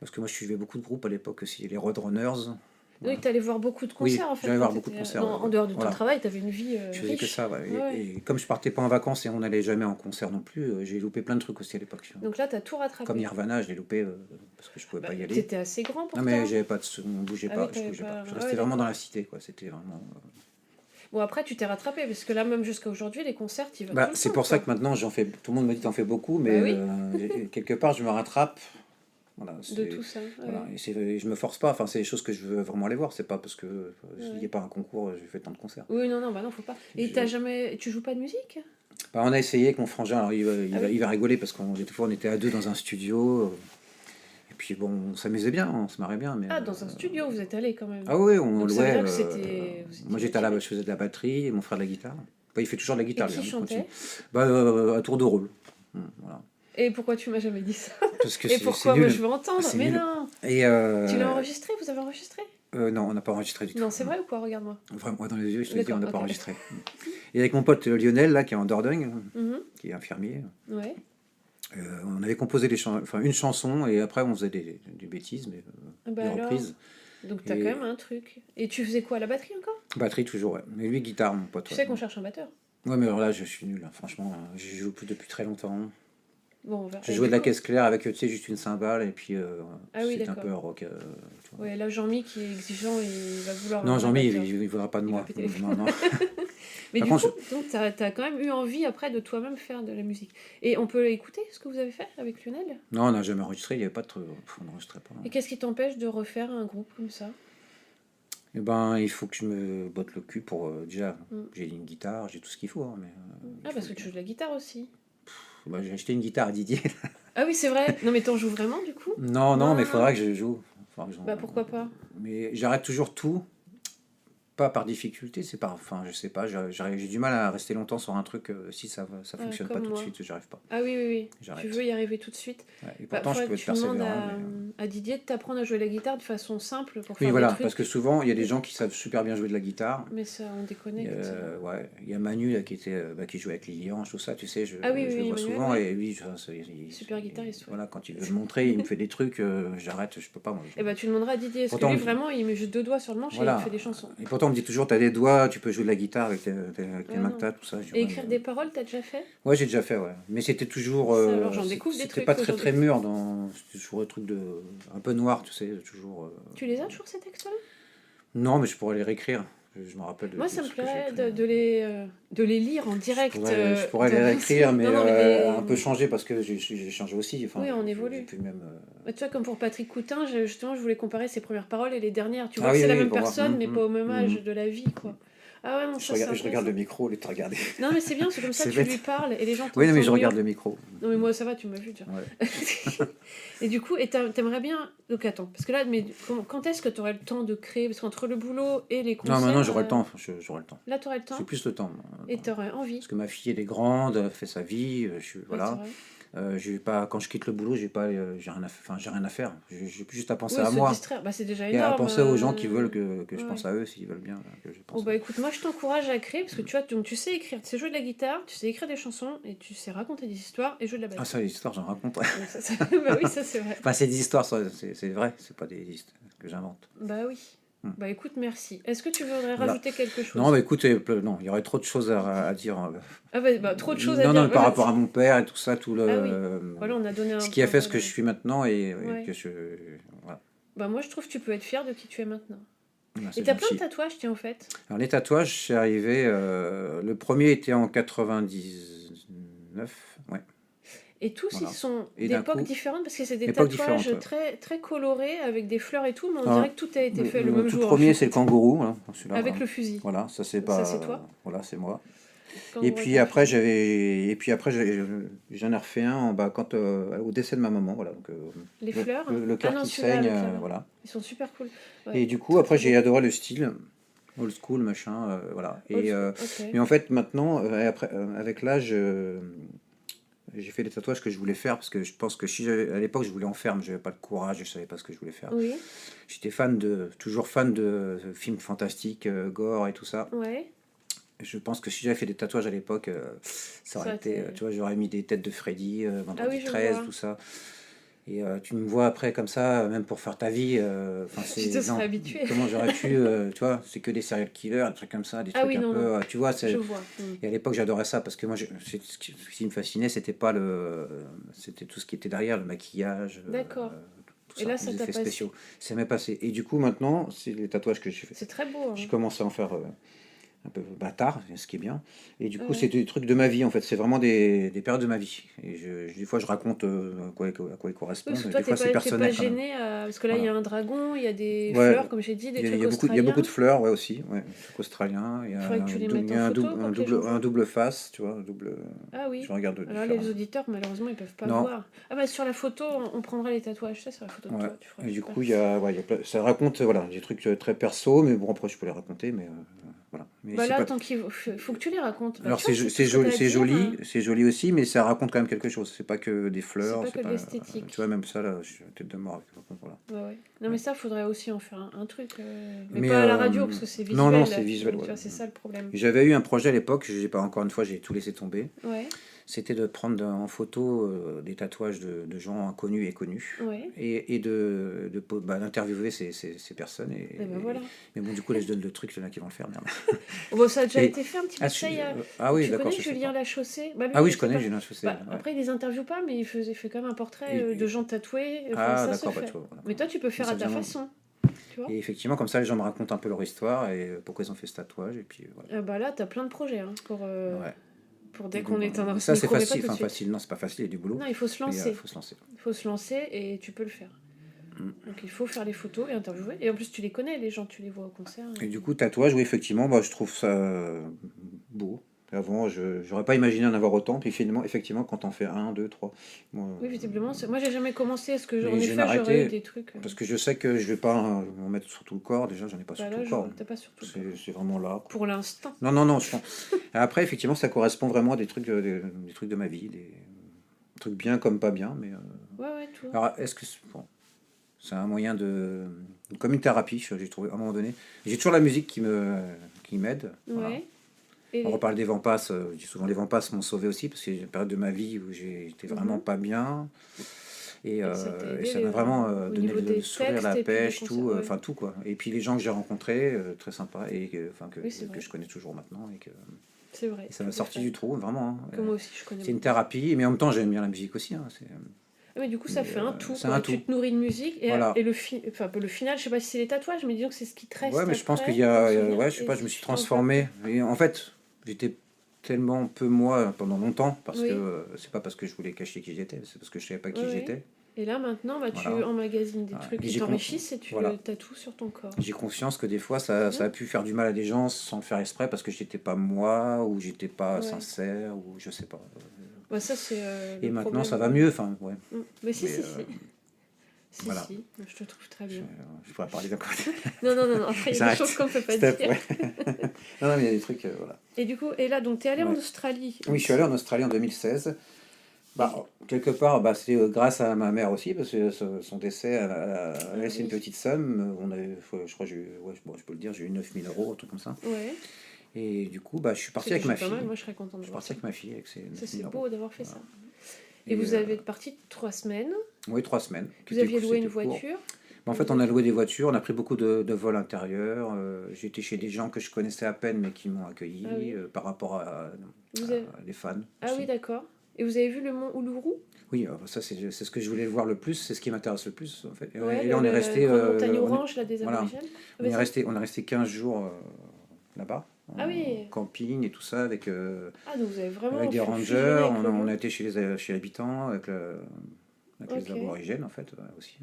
parce que moi, je suivais beaucoup de groupes à l'époque aussi, les Roadrunners. Oui, Voilà. t'allais voir beaucoup de Oui, concerts, en fait, j'allais quand voir beaucoup de t'étais... concerts. Non, en dehors de ton Voilà. travail, t'avais une vie Je faisais que riche. ça, ouais. Ouais, ouais. Et comme je partais pas en vacances et on n'allait jamais en concert non plus, j'ai loupé plein de trucs aussi à l'époque. Donc là, t'as tout Comme rattrapé. Nirvana, je l'ai loupé parce que je pouvais Bah, pas y aller. t'étais assez grand pour Non, mais ça. j'avais pas on bougeait Ah oui, pas, je t'avais bougeais pas. pas... Je Ah restais ouais, vraiment dans d'accord. la cité, quoi. C'était vraiment. Bon, après, tu t'es rattrapé, parce que là, même jusqu'à aujourd'hui, les concerts, t'y vas tout Bah, le c'est temps, pour ça quoi. que maintenant j'en fais. Tout le monde me dit t'en fais beaucoup, Bah mais oui, quelque part je me rattrape. Voilà, de tout ça. voilà, Ouais, je me force pas. Enfin, c'est des choses que je veux vraiment aller voir. C'est pas parce que il n'y ouais. a pas un concours, j'ai fait tant de concerts. Oui, non, non, bah non, faut pas. Et Je- Tu joues pas de musique? Bah, on a essayé avec mon frangin. Alors Ah oui. il va rigoler parce des fois on était à deux dans un studio. Et puis bon, on s'amusait bien, on se marrait bien, mais Ah, dans un studio, vous êtes allé quand même. ah oui, on Donc ça veut louait. dire que c'était... Vous Moi étiez j'étais motivé. je faisais de la batterie et mon frère de la guitare. Bah, il fait toujours de la Et guitare, lui, qui hein, il continue. chantait? Bah, à tour de rôle. Voilà. Et pourquoi tu m'as jamais dit ça? Parce que Et c'est pourquoi moi je nul. veux entendre? C'est Mais nul. non! Et Tu l'as enregistré? Vous avez enregistré? non, on n'a pas enregistré du tout. Non, c'est vrai ou quoi? Regarde-moi. Vraiment, moi dans les yeux, je te dis, on D'accord, n'a pas ok. enregistré. Et avec mon pote Lionel, là, qui est en Dordogne, Mhm, qui est infirmier, ouais. on avait composé enfin, une chanson et après on faisait des bêtises, mais Bah des alors, reprises. donc t'as quand Et même un truc. Et tu faisais quoi? La batterie encore? batterie toujours, ouais. Mais lui, guitare, mon pote, Tu ouais. sais qu'on cherche un batteur. Ouais, mais alors là, je suis nul, hein, franchement. Je joue plus depuis très longtemps. Bon, on verra. J'ai Et joué du de la coup... caisse claire avec, tu sais, juste une cymbale et puis Ah oui, c'était un d'accord. peu rock. Tu vois. Ouais, là, Jean-Mi qui est exigeant, il va vouloir Non, avoir un Jean-Mi, batteur. il voudra pas de Il va moi. péter les Non, non. Mais Par du coup, contre, donc t'as quand même eu envie après de toi-même faire de la musique. Et on peut écouter ce que vous avez fait avec Lionel? non, on n'a jamais enregistré, il n'y avait pas de. On n'enregistrait pas. Et qu'est-ce qui t'empêche de refaire un groupe comme ça? Eh ben, il faut que je me botte le cul pour déjà. Mm. J'ai une guitare, j'ai tout ce qu'il faut. Hein, mais, Ah, parce que tu joues de la guitare aussi. bah, j'ai acheté une guitare à Didier. Ah oui, c'est vrai. Non, mais t'en joues vraiment, du coup? Non, non, Non, mais il non, non. faudra que je joue. Faudra que Bah, pourquoi pas? mais j'arrête toujours tout. Pas par difficulté, c'est par. Enfin, je sais pas, j'ai du mal à rester longtemps sur un truc si ça fonctionne pas Comme tout de moi. suite, j'arrive pas. Ah oui, oui, oui. Tu J'arrête. veux y arriver tout de suite. Ouais, et Bah, pourtant, je peux être tu demandes persévérant. à Didier de t'apprendre à jouer la guitare de façon simple pour Oui, faire voilà, des trucs. parce que souvent, il y a des gens qui savent super bien jouer de la guitare. Mais ça, on déconnecte. Ouais, il y a Manu là, qui jouait avec Lilian, tout ça, tu sais, Ah oui, je le oui, vois Emmanuel, souvent ouais. et lui, Super guitariste, ouais. voilà, quand il veut me montrer, il me fait des trucs, j'arrête, je peux pas. Moi, Et bah, tu demanderas à Didier. Parce que pourtant, lui, vraiment, il met juste 2 doigts sur le manche et il voilà. me fait des chansons. Et pourtant, on me dit toujours, t'as des doigts, tu peux jouer de la guitare avec tes mains que non. t'as, tout ça. Je dis, Et ouais, écrire des paroles, t'as déjà fait? ouais, j'ai déjà fait, ouais. Mais c'était toujours. Ça, alors, j'en découvre des c'était trucs pas très aujourd'hui. très mûr, c'était toujours des trucs un peu noir, tu sais, toujours. Tu les as toujours, ces textes-là? Non, mais je pourrais les réécrire. Je me rappelle Moi, ça me ce que j'ai plairait écrit. de les lire en direct. Je pourrais les réécrire, mais, Non, non, un peu changer parce que j'ai changé aussi. Enfin, Oui, on j'ai évolue. plus le même. Bah, tu vois, comme pour Patrick Coutin, justement, je voulais comparer ses premières paroles et les dernières. Tu vois Ah que oui, c'est la oui, même pour voir. personne, mais pas au même âge Mhm. de la vie, quoi. Ah ouais, non, ça, c'est Je regarde intéressant. le micro au lieu de te regarder. Non, mais c'est bien, c'est comme ça C'est que tu bête. lui parles et les gens Oui, non, mais je t'entendent regarde mieux. le micro. Non, mais moi, ça va, tu m'as vu déjà. Ouais. Et du coup, t'aimerais bien. Donc attends, parce que là, mais quand est-ce que tu aurais le temps de créer? Parce qu'entre le boulot et les concerts. Non, maintenant j'aurai le temps. J'aurai le temps. Là, t'aurais le temps. J'ai plus le temps. Et t'aurais envie. Parce que ma fille, elle est grande, elle fait sa vie. Voilà. Ouais, c'est vrai. J'ai pas, quand je quitte le boulot, j'ai rien à faire. J'ai plus juste à penser Oui, à se moi. distraire, bah, c'est déjà Et à énorme. penser aux gens qui veulent que je Ouais. pense à eux, s'ils veulent bien que je pense Bon, à bah eux. écoute, moi je t'encourage à créer parce que tu vois, donc, tu sais écrire, tu sais jouer de la guitare, tu sais écrire des chansons et tu sais raconter des histoires et jouer de la Ah, basse. ça, les histoires, j'en raconte. Donc, bah oui, ça c'est vrai. Enfin, c'est des histoires, c'est vrai, c'est pas des histoires que j'invente. Bah oui. Hmm. Bah écoute, merci. Est-ce que tu voudrais Voilà. rajouter quelque chose? Non, bah écoute, non, il y aurait trop de choses à dire. Ah bah, trop de choses à Non, dire. non, par rapport à mon père et tout ça, Ah oui. Voilà, on a donné un ce qui a fait ce que peu je suis maintenant et Ouais. que je. Voilà. Bah moi je trouve que tu peux être fier de qui tu es maintenant. Bah, Et c'est t'as plein de gentil. tatouages, tiens, en fait. Alors, les tatouages, je suis arrivé. Le premier était en 99. Ouais. Et tous, Voilà. ils sont Et d'un d'époques coup, différentes parce que c'est des époques tatouages différentes, ouais. très, très colorés avec des fleurs et tout, mais on Ah, dirait que tout a été fait le même tout jour. premier, c'est le kangourou. Voilà, celui-là, Avec voilà. le fusil. Voilà, ça c'est Ça, pas. c'est toi Voilà, c'est moi. Kangourou Et puis avec un après, fusil. j'en ai refait un quand, au décès de ma maman. Voilà, donc, Les fleurs le cœur Ah non, qui celui-là, saigne, avec la- voilà. Ils sont super cool. Ouais. Et du coup, Très, après, très j'ai beau. adoré le style, old school, machin, voilà. Old Et, school, ok. mais en fait, maintenant, avec l'âge, j'ai fait des tatouages que je voulais faire parce que je pense que à l'époque, je voulais en faire, mais j'avais pas le courage, je savais pas ce que je voulais faire. Oui, J'étais toujours fan de films fantastiques, gore et tout ça. ouais. Je pense que si j'avais fait des tatouages à l'époque, ça aurait Ça été, t'est- tu vois, j'aurais mis des têtes de Freddy, Vendredi oui, je 13, vois. tout ça. Et tu me vois après comme ça, même pour faire ta vie, enfin Tu te serais habitué. comment j'aurais pu, tu vois, c'est que des serial killers, des trucs comme ça, des Ah trucs oui, un non, peu, non. tu vois, Je vois. et à l'époque j'adorais ça parce que moi, ce qui me fascinait, c'était pas c'était tout ce qui était derrière, le maquillage, D'accord. tout Et ça, là, ça les t'a effets passé. spéciaux. Ça m'est passé. Et du coup, maintenant, c'est les tatouages que j'ai fait. C'est très beau. Hein. J'ai commencé à en faire un peu bâtard, ce qui est bien. Et du coup, Ouais. c'est des trucs de ma vie, en fait. C'est vraiment des périodes de ma vie. Et des fois, je raconte à quoi ils Oui, correspondent. parce que et toi, des fois, c'est t'es pas personnel quand même. gêné, parce que là, il y Voilà. a un dragon, il y a des Ouais, fleurs, comme j'ai dit, des il trucs y a australiens. beaucoup de fleurs, ouais, aussi. Ouais, des trucs australiens. Il y Il a faudrait que tu les mettes il y a en photo pour que les gens un voient. double face, tu vois, un double. Ah oui. Je regarde Alors, différemment. les auditeurs, malheureusement, ils peuvent pas Non. voir. Ah bah, sur la photo, on prendra les tatouages. Ça, sur la photo de Ouais. toi, tu feras Et du super. coup, ça raconte voilà, des trucs très perso, mais bon, après, je peux les raconter, mais voilà. Mais Bah c'est là, pas. tant qu'il faut que tu les racontes. Bah, Alors tu vois, tout ce que joli, t'as à dire, hein. c'est joli aussi, mais ça raconte quand même quelque chose. C'est pas que des C'est fleurs, pas que de l'esthétique. tu vois, même ça là, je suis tête de mort. Voilà. Ouais, ouais. Non, mais ça, faudrait aussi en faire un truc. Mais Mais, pas à la radio, parce que c'est visuel. non, là. c'est visuel. Tu Ouais. vois, c'est ça le problème. J'avais eu un projet à l'époque, encore une fois, j'ai tout laissé tomber. Ouais, C'était de prendre en photo des tatouages de gens inconnus et connus, ouais. et d'interviewer ces personnes. Et ben voilà. Mais bon, du coup, là, je donne le truc, il y en a qui vont le faire, merde. Bon, ça a déjà Et- été fait un petit peu. Ça, il y a... oui, Tu d'accord. connais je sais Julien pas. Lachaussée? Bah, lui, Ah oui, il je fait connais pas- Julien Chaussé. Bah, Ouais. après, il les interviewe pas, mais il fait quand même un portrait Et- de gens tatoués. Enfin, Ah, ça d'accord, se bah, fait. tu vois, voilà. Mais toi, tu peux faire Ça à ta vient- façon. Tu vois? Et effectivement, comme ça, les gens me racontent un peu leur histoire et pourquoi ils ont fait ce tatouage. Et puis voilà. Bah là, t'as plein de projets hein, Ouais. pour dès Et qu'on bon, éteindra ce ça, c'est micro, mais pas facile. tout de Enfin, suite. facile. Non, c'est pas facile, il y a du boulot. Non, il faut se Mais lancer. faut se lancer. Il faut se lancer et tu peux le faire. Donc il faut faire les photos et interviewer. Et en plus, tu les connais, les gens, tu les vois au concert. Et du coup, tatouage, oui, effectivement, je trouve ça beau. Avant, je n'aurais pas imaginé en avoir autant. Puis finalement, effectivement, quand on fait un, deux, trois. Moi, Oui, visiblement. Moi, j'ai jamais commencé. Est-ce que, en mais j'ai effet, j'aurais eu arrêté des trucs. parce que je sais que je vais pas m'en mettre sur tout le corps. Déjà, j'en ai pas sur Bah tout là, le corps. t'as pas surtout. C'est vraiment là, quoi. Pour l'instant. Non, non, non. Après, effectivement, ça correspond vraiment à des trucs, des trucs de ma vie. Des trucs bien comme pas bien. Mais, Ouais, tout. alors, est-ce que c'est un moyen de. Comme une thérapie, j'ai trouvé à un moment donné. J'ai toujours la musique qui m'aide. Voilà. Ouais. Et On reparle des vents passent. Je dis souvent les vents passent m'ont sauvé aussi parce qu'il y a une période de ma vie où j'étais vraiment pas bien. Et ça m'a vraiment donné le sourire, la pêche, tout, enfin tout quoi. Et puis les gens que j'ai rencontrés, très sympas, et que je connais toujours maintenant. C'est vrai. Et ça m'a sorti du trou, vraiment. Hein. Que moi aussi, je connais. C'est une thérapie, mais en même temps, j'aime bien la musique aussi. Hein. Mais du coup, ça fait un tout. C'est un tout. Tu te nourris de musique et, Voilà. et le final, je sais pas si c'est les tatouages, mais disons que c'est ce qui te reste. Ouais, mais je pense qu'il y a. Ouais, je sais pas, je me suis transformé. Et en fait, j'étais tellement peu moi pendant longtemps, parce que c'est pas parce que je voulais cacher qui j'étais, c'est parce que je savais pas qui j'étais. Et là maintenant, tu emmagasines des trucs qui t'enrichissent et tu le tatoues sur ton corps. J'ai confiance que des fois ça a pu faire du mal à des gens sans le faire exprès parce que j'étais pas moi ou j'étais pas sincère ou je sais pas. Ouais, ça c'est. Et maintenant ça va mieux, enfin ouais. Mais si. Voilà. Si, je te trouve très bien. Je pourrais parler d'un côté. Non, après il y a des choses qu'on ne peut pas dire. Ouais. non, mais il y a des trucs, voilà. Et du coup, là, donc tu es allé en Australie. Oui, je suis allé en Australie en 2016. Quelque part, c'était grâce à ma mère aussi, parce que son décès a laissé une petite somme. Je crois, je peux le dire, j'ai eu 9 000 €, un truc comme ça. Ouais. Et du coup, je suis parti avec ma fille. Moi, je serais contente de voir ça. Je suis parti avec ma fille. Avec c'est beau d'avoir fait ça. Et vous avez parti 3 semaines. Oui, 3 semaines. Vous aviez loué une voiture. En fait, on a loué des voitures, on a pris beaucoup de vols intérieurs. J'ai été chez des gens que je connaissais à peine, mais qui m'ont accueilli par rapport à des fans. Ah oui, d'accord. Et vous avez vu le mont Uluru? Oui, ça c'est ce que je voulais voir le plus, c'est ce qui m'intéresse le plus en fait. Et là, on est resté. Montagne Orange, là, des Aborigènes. On est resté 15 jours là-bas. En camping et tout ça avec, donc vous avez vraiment avec des rangers. On a été chez les habitants avec les aborigènes en fait aussi.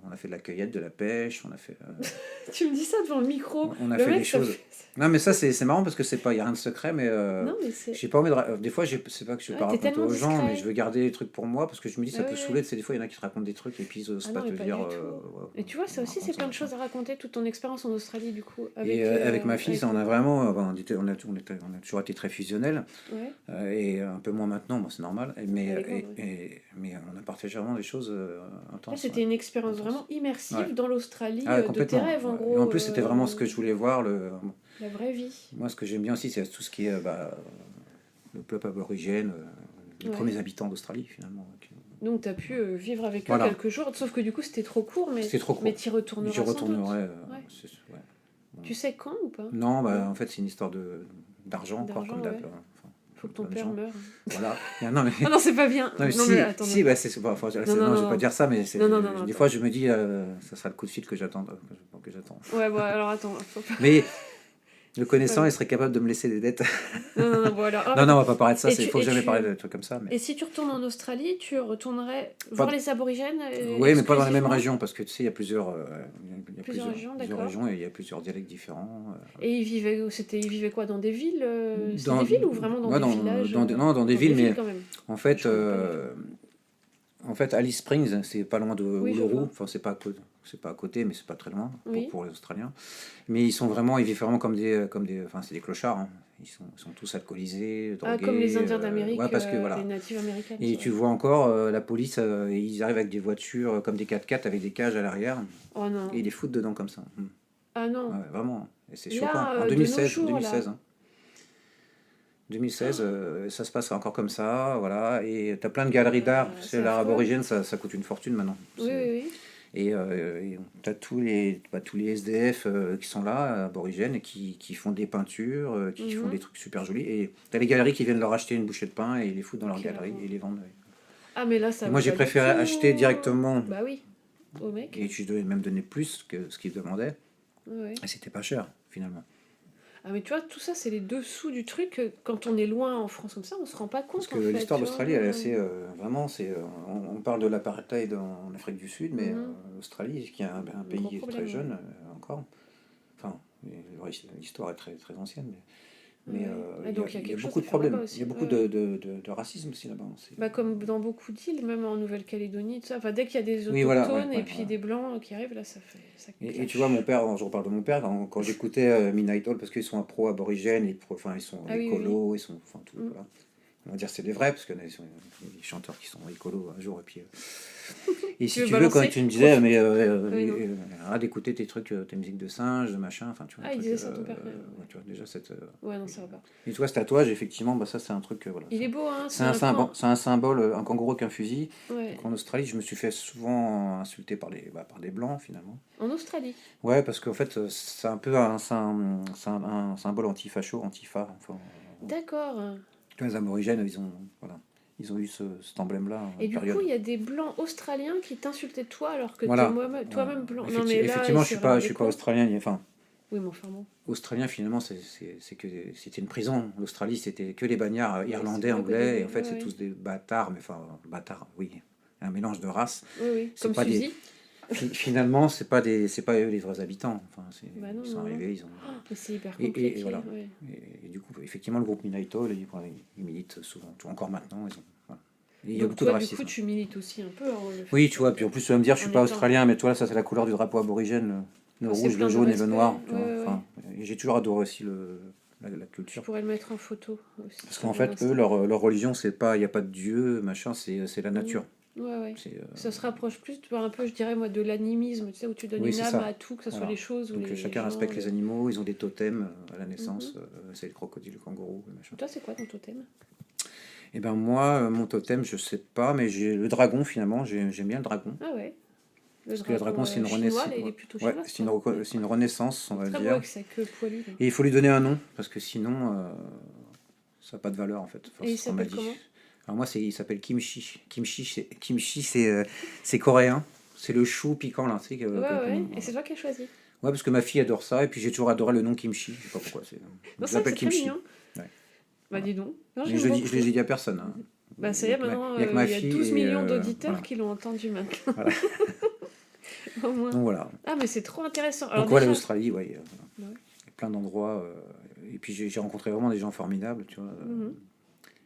On a fait de la cueillette, de la pêche, on a fait. Tu me dis ça devant le micro. On a fait des choses. Non mais ça c'est marrant parce que il y a rien de secret mais. Non mais c'est. J'ai pas envie de. Des fois c'est pas que je veux pas raconter aux gens mais je veux garder les trucs pour moi parce que je me dis ça peut saouler. Tu sais des fois il y en a qui te racontent des trucs et puis ils osent pas te dire. Et tu vois ça aussi c'est plein de choses à raconter toute ton expérience en Australie du coup. Avec ma fille on a vraiment on a toujours été très fusionnels et un peu moins maintenant c'est normal mais on a partagé vraiment des choses intenses. C'était une expérience vraiment immersive dans l'Australie de tes rêves en gros. Et en plus c'était vraiment ce que je voulais voir la vraie vie. Moi ce que j'aime bien aussi c'est tout ce qui est le peuple aborigène, les premiers habitants d'Australie finalement. Donc tu as pu vivre avec eux quelques jours, sauf que du coup c'était trop court, mais tu y retourneras. J'y retournerai. Tu sais quand ou pas? Non, en fait c'est une histoire d'argent quoi, comme d'hab. Faut que ton père meure. Voilà. Non, mais... non, c'est pas bien. Non, mais non, si, mais attends. Si, je vais pas dire ça, mais des fois je me dis, ça sera le coup de fil que j'attends. Ouais, alors attends. Mais le connaissant, il serait capable de me laisser des dettes. Non, voilà. Non, on va pas parler de ça, il faut jamais parler de trucs comme ça. Mais... Et si tu retournes en Australie, tu retournerais voir les aborigènes? Oui, mais pas dans les mêmes régions, parce que tu sais, il y a plusieurs régions et il y a plusieurs dialectes différents. Et ils vivaient quoi, dans des villes? C'était des villes ou vraiment dans des villages? Non, dans des villes, mais quand même. En fait, Alice Springs, c'est pas loin de Uluru. Enfin, c'est pas à côté, mais c'est pas très loin pour les Australiens. Mais ils vivent vraiment comme des, c'est des clochards. Hein. Ils sont tous alcoolisés, drogués. Comme les Indiens d'Amérique, les natives américaines. Et tu vois encore la police, ils arrivent avec des voitures comme des 4x4 avec des cages à l'arrière. Oh non. Et ils les foutent dedans comme ça. Ah non. Ouais, vraiment. Et c'est choquant. En 2016. 2016, ça se passe encore comme ça, voilà. Et tu as plein de galeries d'art. C'est l'art aborigène, ça coûte une fortune maintenant. Oui. Et tu as tous les SDF qui sont là, aborigènes, et qui font des peintures, qui font des trucs super jolis. Et tu as les galeries qui viennent leur acheter une bouchée de pain et ils les foutent dans leur galerie et ils les vendent. Ah, mais là, ça. Moi, j'ai préféré acheter directement. Bah oui, au mec. Et je devais même donner plus que ce qu'ils demandaient. Ouais. Et c'était pas cher, finalement. Ah, mais tu vois, tout ça, c'est les dessous du truc. Quand on est loin en France comme ça, on se rend pas Parce compte, que en fait. l'histoire Tu vois. d'Australie, elle est assez. Vraiment, on parle de l'apartheid en Afrique du Sud, mais Mhm. l'Australie, qui est un Gros pays très problème, ouais. jeune encore. Enfin, l'histoire est très, très ancienne, mais Ouais. Ah, il y a, donc il y a il y a quelque chose beaucoup à de faire là-bas problèmes. Il y a aussi. beaucoup Ouais, ouais. de racisme aussi là-bas. Bah, comme dans beaucoup d'îles, même en Nouvelle-Calédonie, tout ça. Enfin, dès qu'il y a des Oui, voilà, autochtones et ouais, puis voilà. des blancs qui arrivent, là, ça Et tu vois, mon clash. père, je reparle de mon père, quand j'écoutais Midnight Oil, parce qu'ils sont pro-aborigènes, enfin, ils sont Ah oui, oui, écolos, ils sont. Enfin, tout, oui. voilà. On va dire c'est des vrais, parce qu'il y a des chanteurs qui sont écolos un jour, et puis. Et Tu si veux tu veux, quand balancer? tu me disais, mais Oui, non. arrête d'écouter tes trucs, tes musiques de singes, de machin, enfin, tu vois, un Ah, il truc. disait ça, ton père, quand même. Ouais, tu vois, déjà, cette. Ouais, non, ça va pas. Et toi, ce tatouage, effectivement, bah, ça, c'est un truc, voilà. Il est beau, hein, C'est c'est un un symbole, camp. c'est un symbole, un kangourou avec un fusil. Ouais. Donc en Australie, je me suis fait souvent insulter par des blancs, finalement. En Australie. Ouais, parce qu'en fait, c'est un peu un symbole anti-facho, antifa. Enfin, D'accord. les aborigènes, voilà, ils ont eu cet emblème-là à Et une du coup, période. il y a des blancs australiens qui t'insultaient toi alors que t'es Voilà. toi-même blanc. Non, mais là, Effectivement, c'est vraiment je des suis pas cons. australien. Enfin, Oui, mais enfin bon. australien, finalement, c'était une prison. L'Australie, c'était que les bagnards Oui, c'est irlandais, vrai qu'au anglais. Et début, en fait, ouais, c'est ouais. tous des bâtards, mais enfin, bâtards, oui. Un mélange de races. Oui, oui. C'est Comme pas des. Suzy. Finalement, c'est pas eux les vrais habitants. Enfin, Bah non, ils sont non, non. arrivés, ils ont. Oh, mais c'est hyper Et compliqué, voilà. ouais. Et du coup, effectivement, le groupe Midnight Oil, voilà, ils militent souvent, encore maintenant. Voilà. Et il y a Donc beaucoup de toi, du coup, racisme. tu milites aussi un peu, hein, le Oui, fait tu vois, puis en plus, tu vas me dire, je suis en pas étant... australien, mais toi, ça, c'est la couleur du drapeau aborigène, le Oh, c'est rouge, le plein de jaune et le respect. noir, tu Ouais, vois. ouais, ouais. Enfin, et j'ai toujours adoré aussi la Je culture. pourrais le mettre en photo aussi Parce qu'en sur mon fait, eux, Insta. leur religion, c'est pas, il n'y a pas de Dieu, machin, c'est la Mhm. nature. Ouais, ouais. C'est, Ça se rapproche plus, tu vois, un peu, je dirais, moi, de l'animisme, tu sais, où tu donnes oui, une c'est âme ça. à tout, que ce soit les Voilà. choses ou Donc les chacun gens. respecte les animaux, ils ont des totems à la Mhm. naissance, c'est le crocodile, le kangourou, le machin. Toi, c'est quoi ton totem? Et ben moi, mon totem, je sais pas, mais j'ai le dragon finalement, j'aime bien le dragon. Ah ouais, le Parce que le dragon dragon, c'est une chinois, renaissance. là, il est plutôt Ouais, chinois, ce dragon. Ouais. c'est une renaissance, on Il est va très beau dire. avec sa queue poilue, là. Et il faut lui donner un nom, parce que sinon, ça n'a pas de valeur en fait. Enfin, Et c'est il ce qu'on m'a s'appelle dit. comment? Alors moi, il s'appelle Kimchi. Kimchi, c'est coréen. C'est le chou piquant là, tu sais, Ouais, ouais, et voilà. c'est toi qui as choisi. Ouais, parce que ma fille adore ça, et puis j'ai toujours adoré le nom Kimchi. Je sais pas pourquoi. Non, Donc je c'est vrai que l'appelle c'est très Kimchi. mignon. Ouais, Bah voilà. dis donc. Non, Mais j'aime je l'ai beaucoup. dit à personne, hein. Bah ça y est, maintenant, Il y a que ma il y a fille 12 et millions d'auditeurs voilà. qui l'ont entendu maintenant, Voilà. au moins. Donc voilà. Ah, mais c'est trop intéressant. Alors Donc voilà déjà... l'Australie, ouais. Voilà. Ouais. Il y a plein d'endroits. Et puis j'ai rencontré vraiment des gens formidables, tu vois. Mhm.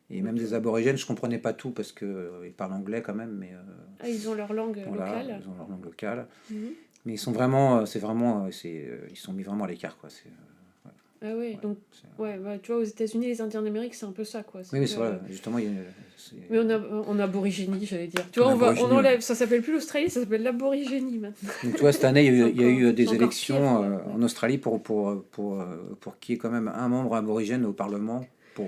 Et même Ok. des aborigènes, je comprenais pas tout parce que ils parlent anglais quand même, mais Ah, ils ont leur langue voilà, locale. ils ont leur langue locale. Mhm. Mais ils sont vraiment, ils sont mis vraiment à l'écart, quoi. Ah ouais, Ouais, donc... Ouais, bah, tu vois, aux États-Unis, les Indiens d'Amérique, c'est un peu ça, quoi. oui, C'est mais que... voilà, justement, Mais on a aborigénie, j'allais dire. Tu vois, on aborigène. enlève, ça s'appelle plus l'Australie, ça s'appelle l'aborigénie maintenant. Donc, tu vois, cette année, il y a eu C'est des encore pire, élections quoi. en Australie pour qu'il y ait quand même un membre aborigène au Parlement.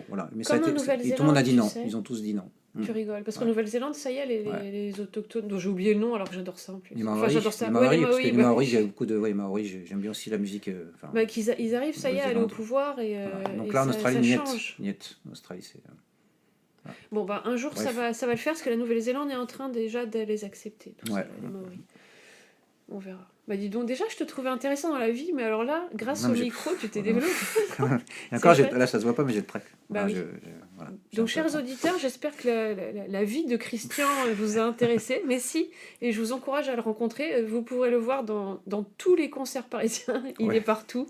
Voilà. Mais Comme en et tout le monde a Nouvelle-Zélande, dit tu non. sais. Ils ont tous dit non. Tu rigoles. Parce qu'en Ouais. Nouvelle-Zélande, ça y est, Ouais. les autochtones, dont j'ai oublié le nom alors que j'adore ça en plus. Les Enfin, j'adore ça. Ouais, les Maoris, parce que Maoris, les bah, Maoris, il y a beaucoup de. Ouais, Maoris, j'aime bien aussi la musique. Enfin, bah, ils arrivent, ça y est, à aller au Nouvelle-Zélande. pouvoir Voilà. Donc et là, en Australie, ça niet. change. Niet. En Australie, c'est. Voilà. Bon, bah, un jour, Bref. ça va le faire parce que la Nouvelle-Zélande est en train déjà de les accepter, tout Ouais. ça, les Maoris. On verra. Bah dis donc, déjà, je te trouvais intéressant dans la vie, mais alors là, grâce Non, au mais micro, tu t'es Voilà. développé. Et encore, chouette. là, ça se voit pas, mais j'ai le trek. Bah Voilà, oui. voilà, j'ai Donc, un peu chers attendre. auditeurs, j'espère que la vie de Christian vous a intéressé. Mais si, et je vous encourage à le rencontrer. Vous pourrez le voir dans tous les concerts parisiens. Il Ouais. est partout.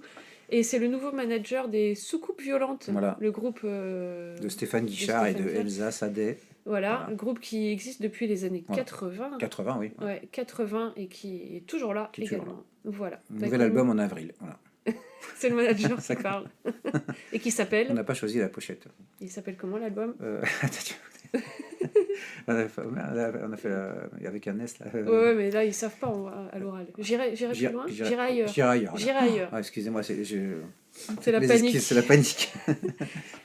Et c'est le nouveau manager des Soucoupes Violentes, Voilà. le groupe De Stéphane Guichard et de Elsa Sadet. Voilà, le groupe qui existe depuis les années Voilà. 80. 80, oui. Ouais, 80 et qui est toujours là Qui est toujours également. Voilà. Nouvel album en avril. Voilà. C'est le manager qui parle. Et qui On s'appelle... n'a pas choisi la pochette. Il s'appelle comment l'album? On a fait avec un S là. Ouais, mais là ils savent pas à l'oral. J'irai plus loin. J'irai ailleurs. J'irai ailleurs. J'irai ailleurs. Ah, excusez-moi, C'est la les panique. excuses, c'est la panique.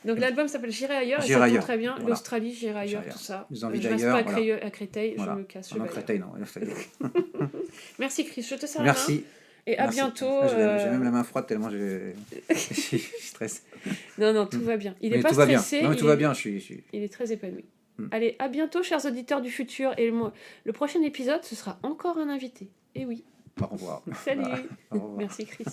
Donc l'album s'appelle J'irai ailleurs. Et J'irai ça tombe ailleurs. très bien. Voilà. L'Australie, J'irai ailleurs, J'irai tout ça. Les envies Je reste d'ailleurs. pas Voilà. à Créteil, Voilà. je me casse. Je Non, vais Créteil, ailleurs. non. Merci Chris, je te serre la main. Merci. Et à Merci. bientôt. Ah, j'ai même la main froide tellement je suis stressé. Non, tout va bien. Il Mais est pas tout va bien. stressé. Non, mais tout va bien. Il est très épanoui. Allez, à bientôt, chers auditeurs du futur. Et le prochain épisode, ce sera encore un invité. Et oui. Au revoir. Salut. Au revoir. Merci Chris.